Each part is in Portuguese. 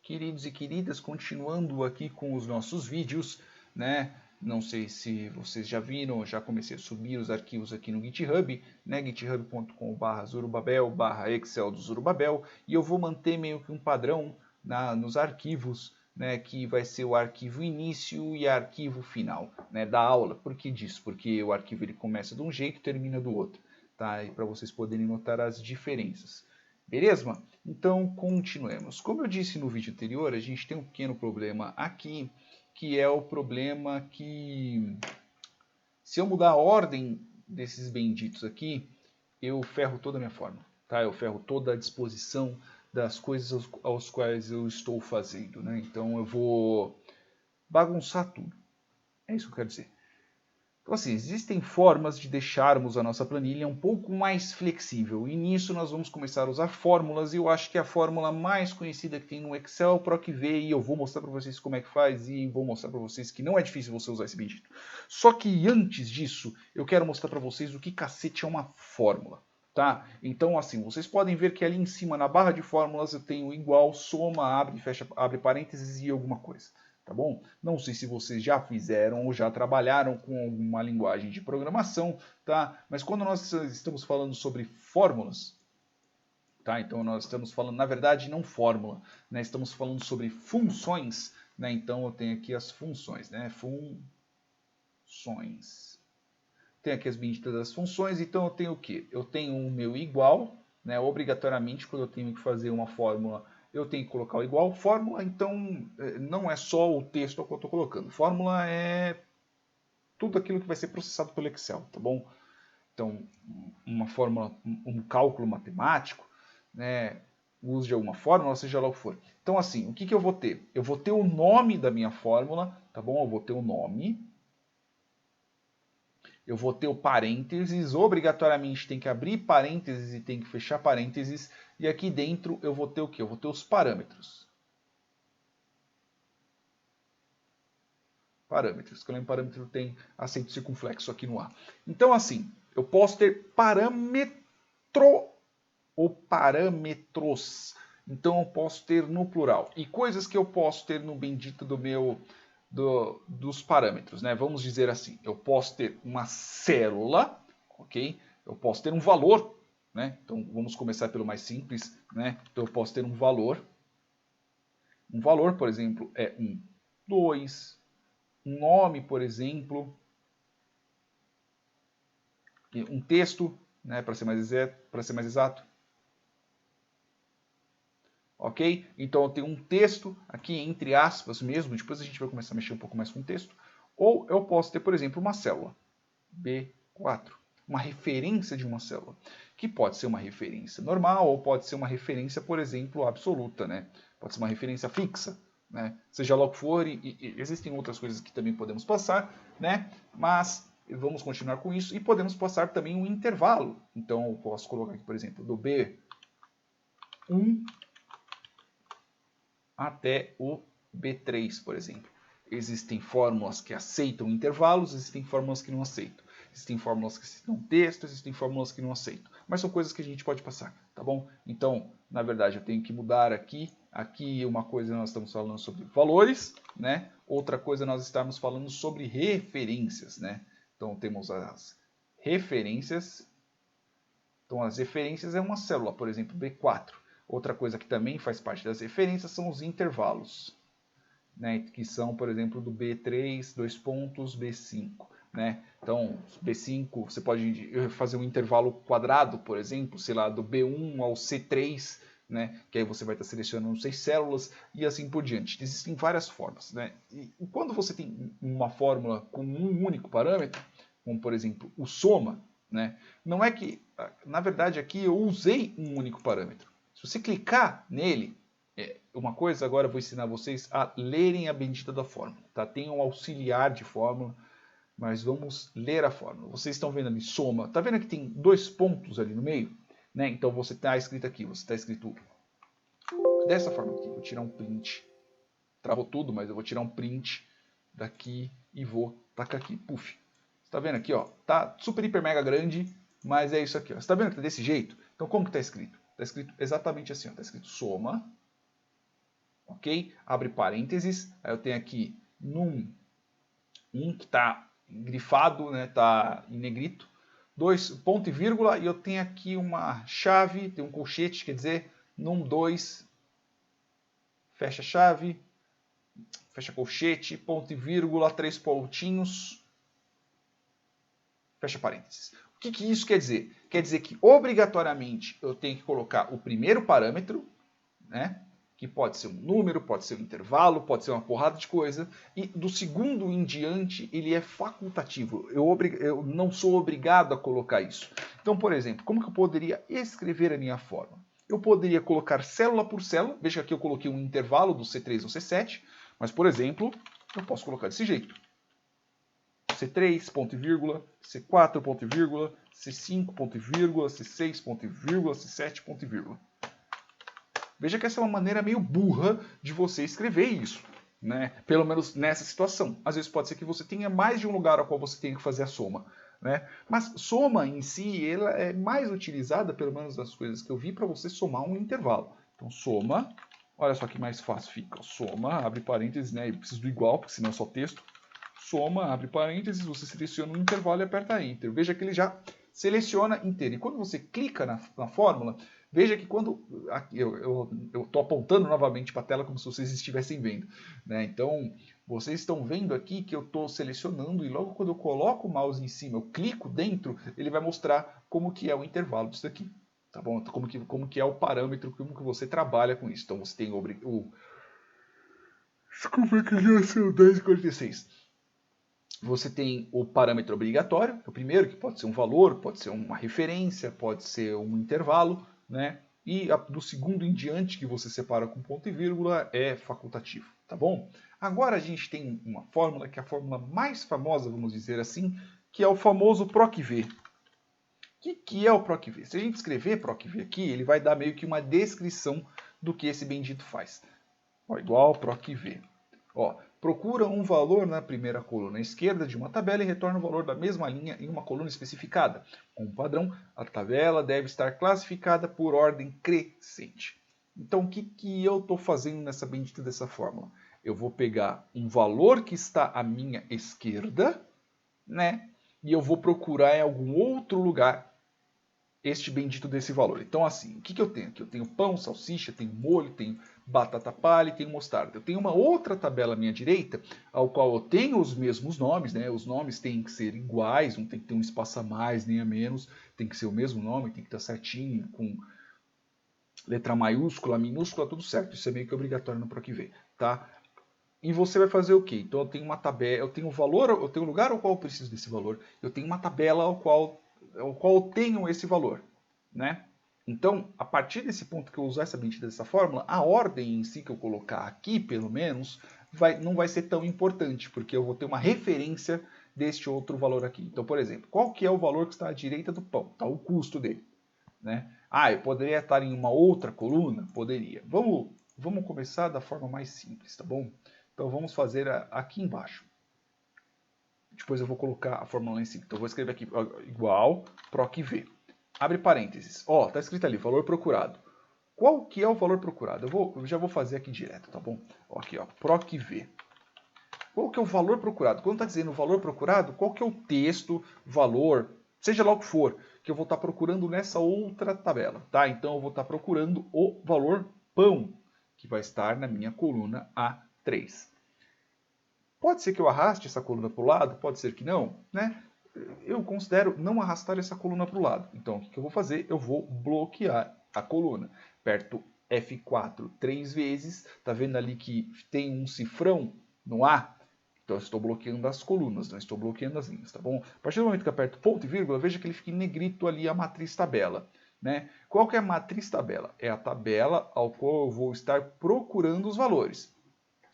queridos e queridas, continuando aqui com os nossos vídeos, né? Não sei se vocês já viram, eu já comecei a subir os arquivos aqui no GitHub, né? github.com/zurubabel/excel do Zurubabel, e eu vou manter meio que um padrão nos arquivos, né? Que vai ser o arquivo início e arquivo final, né? Da aula. Por que disso? Porque o arquivo ele começa de um jeito e termina do outro, tá? E para vocês poderem notar as diferenças. Beleza? Então, continuemos. Como eu disse no vídeo anterior, a gente tem um pequeno problema aqui, que é o problema que, se eu mudar a ordem desses benditos aqui, eu ferro toda a minha forma, tá? Eu ferro toda a disposição das coisas aos quais eu estou fazendo, né? Então, eu vou bagunçar tudo. É isso que eu quero dizer. Então, assim, existem formas de deixarmos a nossa planilha um pouco mais flexível. E nisso nós vamos começar a usar fórmulas. E eu acho que a fórmula mais conhecida que tem no Excel é o PROC-V. E eu vou mostrar para vocês como é que faz. E vou mostrar para vocês que não é difícil você usar esse bendito. Só que antes disso, eu quero mostrar para vocês o que cacete é uma fórmula. Tá? Então, assim, vocês podem ver que ali em cima, na barra de fórmulas, eu tenho igual, soma, abre, fecha, abre parênteses e alguma coisa. Tá bom? Não sei se vocês já fizeram ou já trabalharam com alguma linguagem de programação, tá? Mas quando nós estamos falando sobre fórmulas, tá? Então nós estamos falando, na verdade, não fórmula, né? Estamos falando sobre funções, né? Então eu tenho aqui as funções, né? Funções. Tem aqui as benditas das funções, então eu tenho o quê? Eu tenho o meu igual, né? Obrigatoriamente, quando eu tenho que fazer uma fórmula, eu tenho que colocar o igual. Fórmula, então, não é só o texto que eu estou colocando. Fórmula é tudo aquilo que vai ser processado pelo Excel, tá bom? Então, uma fórmula, um cálculo matemático, né? O uso de alguma fórmula, seja lá o que for. Então, assim, o que eu vou ter? Eu vou ter o nome da minha fórmula, tá bom? Eu vou ter o nome. Eu vou ter o parênteses, obrigatoriamente tem que abrir parênteses e tem que fechar parênteses. E aqui dentro eu vou ter o quê? Eu vou ter os parâmetros. Parâmetros, que eu lembro parâmetro tem acento circunflexo aqui no A. Então assim, eu posso ter parâmetro ou parâmetros. Então eu posso ter no plural. E coisas que eu posso ter no bendito do meu dos parâmetros, né? Vamos dizer assim, eu posso ter uma célula, ok? Eu posso ter um valor, né? Então vamos começar pelo mais simples, né? Então eu posso ter um valor. Um valor, por exemplo, é 1, 2, um nome, por exemplo, um texto, né? Para ser mais exato. Ok? Então eu tenho um texto aqui entre aspas mesmo, depois a gente vai começar a mexer um pouco mais com o texto. Ou eu posso ter, por exemplo, uma célula, B4, uma referência de uma célula, que pode ser uma referência normal ou pode ser uma referência, por exemplo, absoluta, né? Pode ser uma referência fixa, né? Seja lá o que for, e existem outras coisas que também podemos passar, né? Mas vamos continuar com isso e podemos passar também um intervalo. Então eu posso colocar aqui, por exemplo, do B1 até o B3, por exemplo. Existem fórmulas que aceitam intervalos, existem fórmulas que não aceitam. Existem fórmulas que aceitam texto, existem fórmulas que não aceitam. Mas são coisas que a gente pode passar, tá bom? Então, na verdade, eu tenho que mudar aqui. Aqui uma coisa nós estamos falando sobre valores, né? Outra coisa nós estamos falando sobre referências, né? Então temos as referências. Então as referências é uma célula, por exemplo, B4. Outra coisa que também faz parte das referências são os intervalos, né, que são, por exemplo, do B3, dois pontos, B5. Né? Então, B5, você pode fazer um intervalo quadrado, por exemplo, sei lá, do B1 ao C3, né? Que aí você vai estar selecionando 6 células e assim por diante. Existem várias formas. Né? E quando você tem uma fórmula com um único parâmetro, como por exemplo o soma, né? Não é que, na verdade, aqui eu usei um único parâmetro. Se você clicar nele, uma coisa, agora eu vou ensinar vocês a lerem a bendita da fórmula. Tá? Tem um auxiliar de fórmula, mas vamos ler a fórmula. Vocês estão vendo ali, soma. Tá vendo que tem dois pontos ali no meio? Né? Então você está escrito aqui, você está escrito dessa forma aqui. Vou tirar um print. Travou tudo, mas eu vou tirar um print daqui e vou tacar aqui. Puf. Você tá vendo aqui, ó? Tá super, hiper, mega grande, mas é isso aqui, ó. Você tá vendo que tá desse jeito? Então como que tá escrito? Tá escrito exatamente assim, ó. Tá escrito soma. Ok? ok? Abre parênteses, aí eu tenho aqui num que está grifado, né, está em negrito, 2 ponto e vírgula, e eu tenho aqui uma chave, tem um colchete, quer dizer, num2, fecha chave, fecha colchete, ponto e vírgula, 3 pontinhos, fecha parênteses. O que isso quer dizer? Quer dizer que obrigatoriamente eu tenho que colocar o primeiro parâmetro, né? Que pode ser um número, pode ser um intervalo, pode ser uma porrada de coisa, e do segundo em diante ele é facultativo. Eu não sou obrigado a colocar isso. Então, por exemplo, como que eu poderia escrever a minha forma? Eu poderia colocar célula por célula, veja que aqui eu coloquei um intervalo do C3 ao C7, mas, por exemplo, eu posso colocar desse jeito. C3, ponto e vírgula, C4, ponto e vírgula, C5, ponto e vírgula, C6, ponto e vírgula, C7, ponto e vírgula. Veja que essa é uma maneira meio burra de você escrever isso, né? Pelo menos nessa situação. Às vezes pode ser que você tenha mais de um lugar ao qual você tenha que fazer a soma, né? Mas soma em si, ela é mais utilizada, pelo menos das coisas que eu vi, para você somar um intervalo. Então soma, olha só que mais fácil fica. Soma, abre parênteses, né? Eu preciso do igual, porque senão é só texto. Soma, abre parênteses, você seleciona um intervalo e aperta Enter. Veja que ele já seleciona inteiro. E quando você clica na fórmula, veja que quando... Eu estou apontando novamente para a tela como se vocês estivessem vendo, né? Então, vocês estão vendo aqui que eu estou selecionando e logo quando eu coloco o mouse em cima, eu clico dentro, ele vai mostrar como que é o intervalo disso aqui. Tá bom? Como que é o parâmetro, como que você trabalha com isso. Então, você tem o... Desculpa que já são 10h46. Você tem o parâmetro obrigatório, que é o primeiro, que pode ser um valor, pode ser uma referência, pode ser um intervalo, né? E do segundo em diante, que você separa com ponto e vírgula, é facultativo, tá bom? Agora a gente tem uma fórmula, que é a fórmula mais famosa, vamos dizer assim, que é o famoso PROC-V. O que é o PROC-V? Se a gente escrever PROC-V aqui, ele vai dar meio que uma descrição do que esse bendito faz. Ó, igual PROC-V. Ó, procura um valor na primeira coluna esquerda de uma tabela e retorna o valor da mesma linha em uma coluna especificada. Com padrão, a tabela deve estar classificada por ordem crescente. Então, o que eu estou fazendo nessa bendita dessa fórmula? Eu vou pegar um valor que está à minha esquerda, né? E eu vou procurar em algum outro lugar este bendito desse valor. Então, assim, o que eu tenho aqui? Eu tenho pão, salsicha, tenho molho, tenho batata palha e tenho mostarda. Eu tenho uma outra tabela à minha direita, ao qual eu tenho os mesmos nomes, né? Os nomes têm que ser iguais, não tem que ter um espaço a mais nem a menos, tem que ser o mesmo nome, tem que estar certinho, com letra maiúscula, minúscula, tudo certo. Isso é meio que obrigatório no PROC-V, tá? E você vai fazer o quê? Então eu tenho uma tabela, eu tenho um valor, eu tenho um lugar ao qual eu preciso desse valor, eu tenho uma tabela ao qual eu tenho esse valor, né? Então, a partir desse ponto que eu usar essa bendita dessa fórmula, a ordem em si que eu colocar aqui, pelo menos, não vai ser tão importante, porque eu vou ter uma referência deste outro valor aqui. Então, por exemplo, qual que é o valor que está à direita do pão? Está o custo dele, né? Ah, eu poderia estar em uma outra coluna? Poderia. Vamos começar da forma mais simples, tá bom? Então, vamos fazer aqui embaixo. Depois eu vou colocar a fórmula lá em cima. Então eu vou escrever aqui igual PROC-V. Abre parênteses. Ó, tá escrito ali, valor procurado. Qual que é o valor procurado? Eu já vou fazer aqui direto, tá bom? Ó, aqui, ó, PROC-V. Qual que é o valor procurado? Quando está dizendo valor procurado, qual que é o texto, valor, seja lá o que for, que eu vou estar procurando nessa outra tabela, tá? Então eu vou estar procurando o valor pão, que vai estar na minha coluna A3. Pode ser que eu arraste essa coluna para o lado, pode ser que não, né? Eu considero não arrastar essa coluna para o lado. Então, o que eu vou fazer? Eu vou bloquear a coluna. Aperto F4 3 vezes. Tá vendo ali que tem um cifrão no A? Então, eu estou bloqueando as colunas, não estou bloqueando as linhas, tá bom? A partir do momento que eu aperto ponto e vírgula, veja que ele fica em negrito ali a matriz tabela, né? Qual que é a matriz tabela? É a tabela ao qual eu vou estar procurando os valores.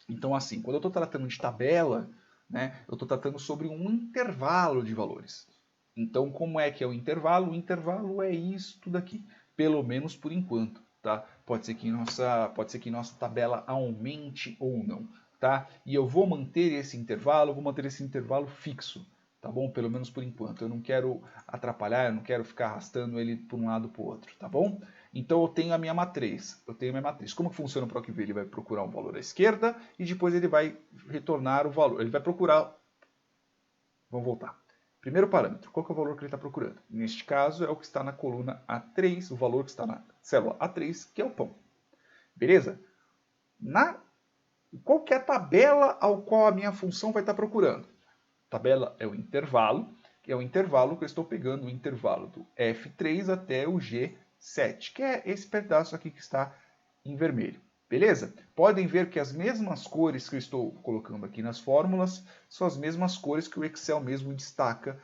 Então, assim, quando eu estou tratando de tabela, né, eu estou tratando sobre um intervalo de valores. Então, como é que é o intervalo? O intervalo é isto daqui, pelo menos por enquanto, tá? Pode ser que nossa tabela aumente ou não, tá? E eu vou manter esse intervalo fixo, tá bom? Pelo menos por enquanto. Eu não quero atrapalhar, eu não quero ficar arrastando ele por um lado para o outro, tá bom? Então eu tenho a minha matriz. Como que funciona o PROC-V? Ele vai procurar um valor à esquerda e depois ele vai retornar o valor. Ele vai procurar... Vamos voltar. Primeiro parâmetro, qual que é o valor que ele está procurando? Neste caso é o que está na coluna A3, o valor que está na célula A3, que é o pão. Beleza? Qual que é a tabela ao qual a minha função vai estar procurando? A tabela é o intervalo, que é o intervalo que eu estou pegando, o intervalo do F3 até o G7, que é esse pedaço aqui que está em vermelho. Beleza? Podem ver que as mesmas cores que eu estou colocando aqui nas fórmulas são as mesmas cores que o Excel mesmo destaca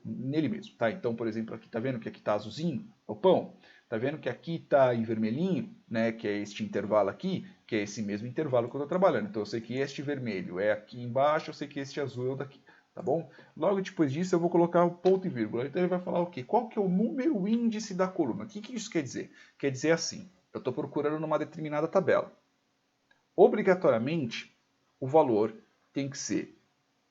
nele mesmo. Tá? Então, por exemplo, aqui está vendo que aqui está azulzinho, é o pão. Está vendo que aqui está em vermelhinho, né, que é este intervalo aqui, que é esse mesmo intervalo que eu estou trabalhando. Então eu sei que este vermelho é aqui embaixo, eu sei que este azul é o daqui. Tá bom? Logo depois disso eu vou colocar o ponto e vírgula. Então ele vai falar o quê? Qual que é o número índice da coluna? O que isso quer dizer? Quer dizer assim, eu estou procurando numa determinada tabela. Obrigatoriamente, o valor tem que ser...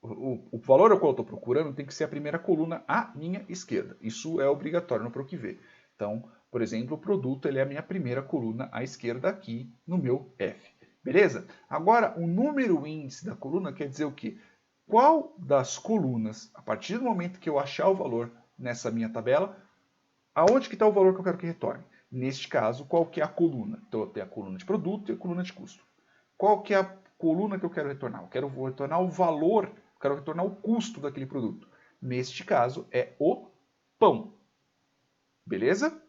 O valor ao qual eu estou procurando tem que ser a primeira coluna à minha esquerda. Isso é obrigatório no PROC-V. Então, por exemplo, o produto ele é a minha primeira coluna à esquerda aqui no meu F. Beleza? Agora, o número índice da coluna quer dizer o quê? Qual das colunas, a partir do momento que eu achar o valor nessa minha tabela, aonde que está o valor que eu quero que retorne? Neste caso, qual que é a coluna? Então, eu tenho a coluna de produto e a coluna de custo. Qual que é a coluna que eu quero retornar? Eu vou retornar o valor, eu quero retornar o custo daquele produto. Neste caso, é o pão. Beleza?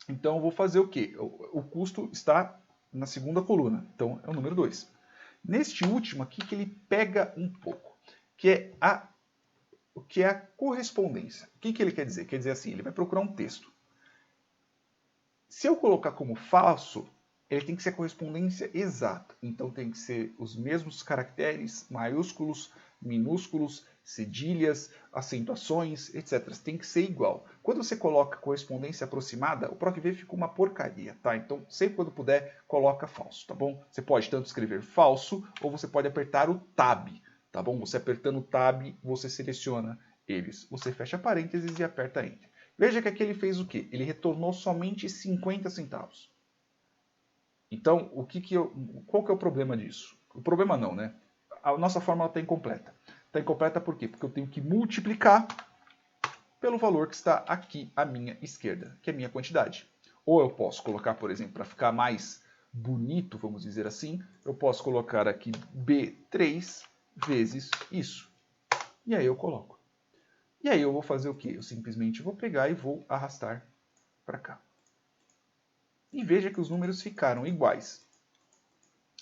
Então, eu vou fazer o quê? O custo está na segunda coluna, então é o número 2. Neste último aqui, que ele pega um pouco, que é a correspondência. O que ele quer dizer? Quer dizer assim, ele vai procurar um texto. Se eu colocar como falso, ele tem que ser a correspondência exata. Então tem que ser os mesmos caracteres, maiúsculos, minúsculos, cedilhas, acentuações, etc. Tem que ser igual. Quando você coloca correspondência aproximada, o PROC-V fica uma porcaria, tá? Então sempre quando puder, coloca falso, tá bom? Você pode tanto escrever falso, ou você pode apertar o Tab, tá bom? Você apertando o Tab, você seleciona eles. Você fecha parênteses e aperta Enter. Veja que aqui ele fez o quê? Ele retornou somente 50 centavos. Então, qual que é o problema disso? O problema não, né? A nossa fórmula está incompleta. Está incompleta por quê? Porque eu tenho que multiplicar pelo valor que está aqui à minha esquerda, que é a minha quantidade. Ou eu posso colocar, por exemplo, para ficar mais bonito, vamos dizer assim, eu posso colocar aqui B3 vezes isso. E aí eu coloco. E aí eu vou fazer o quê? Eu simplesmente vou pegar e vou arrastar para cá. E veja que os números ficaram iguais.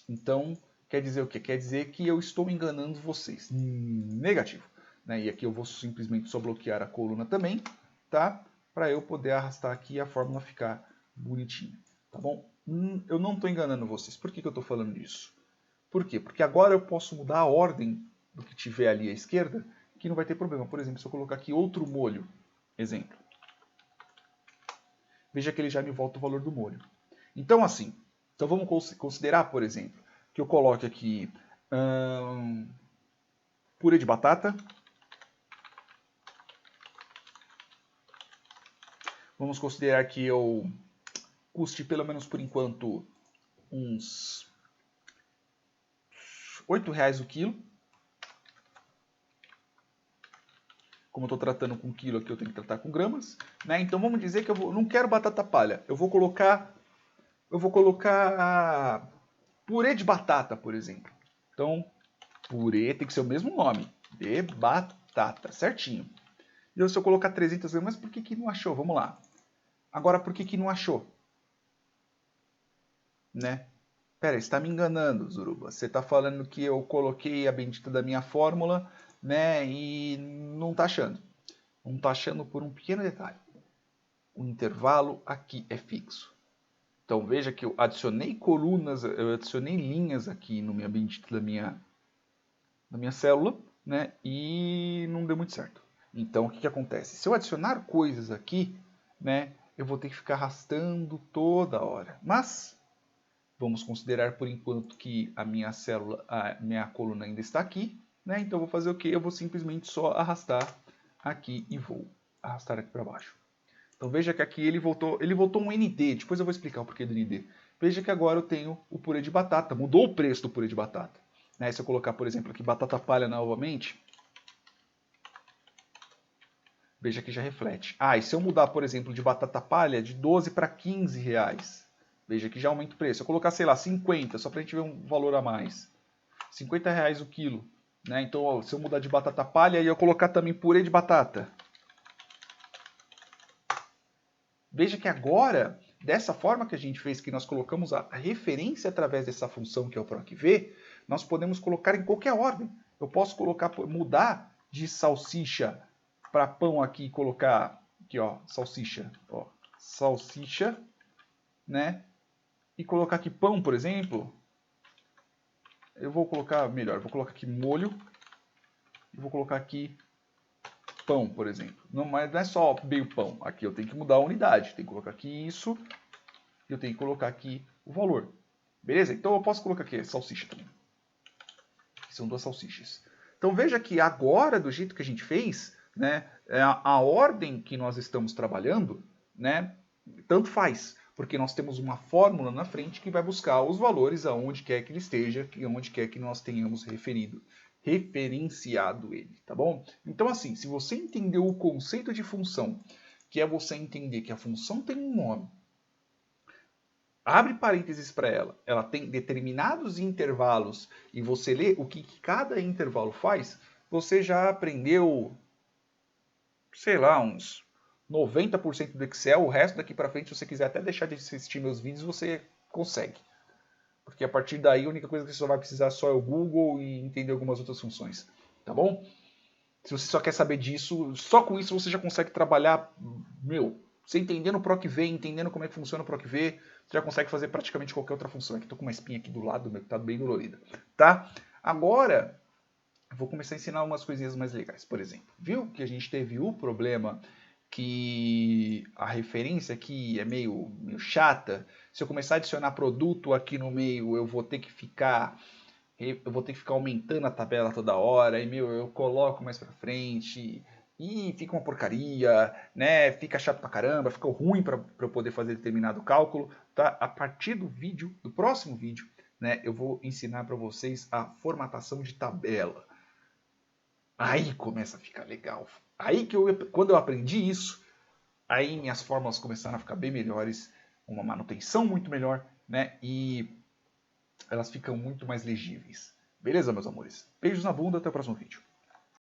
Então, quer dizer o quê? Quer dizer que eu estou enganando vocês. Negativo. Né? E aqui eu vou simplesmente só bloquear a coluna também, tá? Para eu poder arrastar aqui e a fórmula ficar bonitinha. Tá bom? Eu não estou enganando vocês. Por que eu estou falando isso? Por quê? Porque agora eu posso mudar a ordem do que tiver ali à esquerda, que não vai ter problema. Por exemplo, se eu colocar aqui outro molho, exemplo. Veja que ele já me volta o valor do molho. Então, assim, vamos considerar, por exemplo, que eu coloque aqui purê de batata. Vamos considerar que eu custe, pelo menos por enquanto, uns R$8 o quilo. Como eu estou tratando com quilo aqui, eu tenho que tratar com gramas. Né? Então vamos dizer que eu não quero batata palha. Eu vou colocar purê de batata, por exemplo. Então, purê tem que ser o mesmo nome. De batata, certinho. E se eu colocar 300 gramas, mas por que não achou? Vamos lá. Agora, por que não achou? Né? Pera, você está me enganando, Zuruba. Você está falando que eu coloquei a bendita da minha fórmula, né? E não está achando. Não está achando por um pequeno detalhe. O intervalo aqui é fixo. Então veja que eu adicionei colunas, eu adicionei linhas aqui no minha bendita da minha célula, né? E não deu muito certo. Então o que acontece? Se eu adicionar coisas aqui, né? Eu vou ter que ficar arrastando toda hora. Mas vamos considerar por enquanto que a minha célula, a minha coluna ainda está aqui, né? Então eu vou fazer o quê? Eu vou simplesmente só arrastar aqui e vou arrastar aqui para baixo. Então veja que aqui ele voltou um ND, depois eu vou explicar o porquê do ND. Veja que agora eu tenho o purê de batata, mudou o preço do purê de batata. Né? Se eu colocar, por exemplo, aqui batata palha novamente, veja que já reflete. Ah, e se eu mudar, por exemplo, de batata palha de 12 para 15 reais, veja que já aumenta o preço. Se eu colocar, sei lá, 50, só para a gente ver um valor a mais. 50 reais o quilo. Né? Então, ó, se eu mudar de batata palha e eu colocar também purê de batata, veja que agora, dessa forma que a gente fez, que nós colocamos a referência através dessa função que é o PROC-V, nós podemos colocar em qualquer ordem. Eu posso colocar, mudar de salsicha para pão aqui e colocar aqui, ó, salsicha, né? E colocar aqui pão, por exemplo. Eu vou colocar melhor, vou colocar aqui molho e vou colocar aqui pão, por exemplo. Não, mas não é só meio pão. Aqui eu tenho que mudar a unidade. Tenho que colocar aqui isso. E eu tenho que colocar aqui o valor. Beleza? Então eu posso colocar aqui salsicha também. São duas salsichas. Então veja que agora, do jeito que a gente fez, né, a ordem que nós estamos trabalhando, né, tanto faz. Porque nós temos uma fórmula na frente que vai buscar os valores aonde quer que ele esteja, aonde quer que nós tenhamos referenciado ele, tá bom? Então assim, se você entendeu o conceito de função, que é você entender que a função tem um nome, abre parênteses para ela tem determinados intervalos e você lê o que cada intervalo faz, você já aprendeu, sei lá, uns 90% do Excel. O resto daqui para frente, se você quiser até deixar de assistir meus vídeos, você consegue. Porque a partir daí a única coisa que você só vai precisar só é o Google e entender algumas outras funções. Tá bom? Se você só quer saber disso, só com isso você já consegue trabalhar, você entendendo o PROC-V, entendendo como é que funciona o PROC-V, você já consegue fazer praticamente qualquer outra função. Aqui estou com uma espinha aqui do lado, que está bem dolorida. Tá? Agora, eu vou começar a ensinar umas coisinhas mais legais. Por exemplo, viu que a gente teve o problema que a referência aqui é meio chata? Se eu começar a adicionar produto aqui no meio, eu vou ter que ficar aumentando a tabela toda hora, e eu coloco mais pra frente, e fica uma porcaria, né? Fica chato pra caramba, fica ruim para eu poder fazer determinado cálculo, tá? A partir do próximo vídeo, né, eu vou ensinar para vocês a formatação de tabela. Aí começa a ficar legal. Aí quando eu aprendi isso, aí minhas fórmulas começaram a ficar bem melhores, uma manutenção muito melhor, né? E elas ficam muito mais legíveis. Beleza, meus amores? Beijos na bunda, até o próximo vídeo.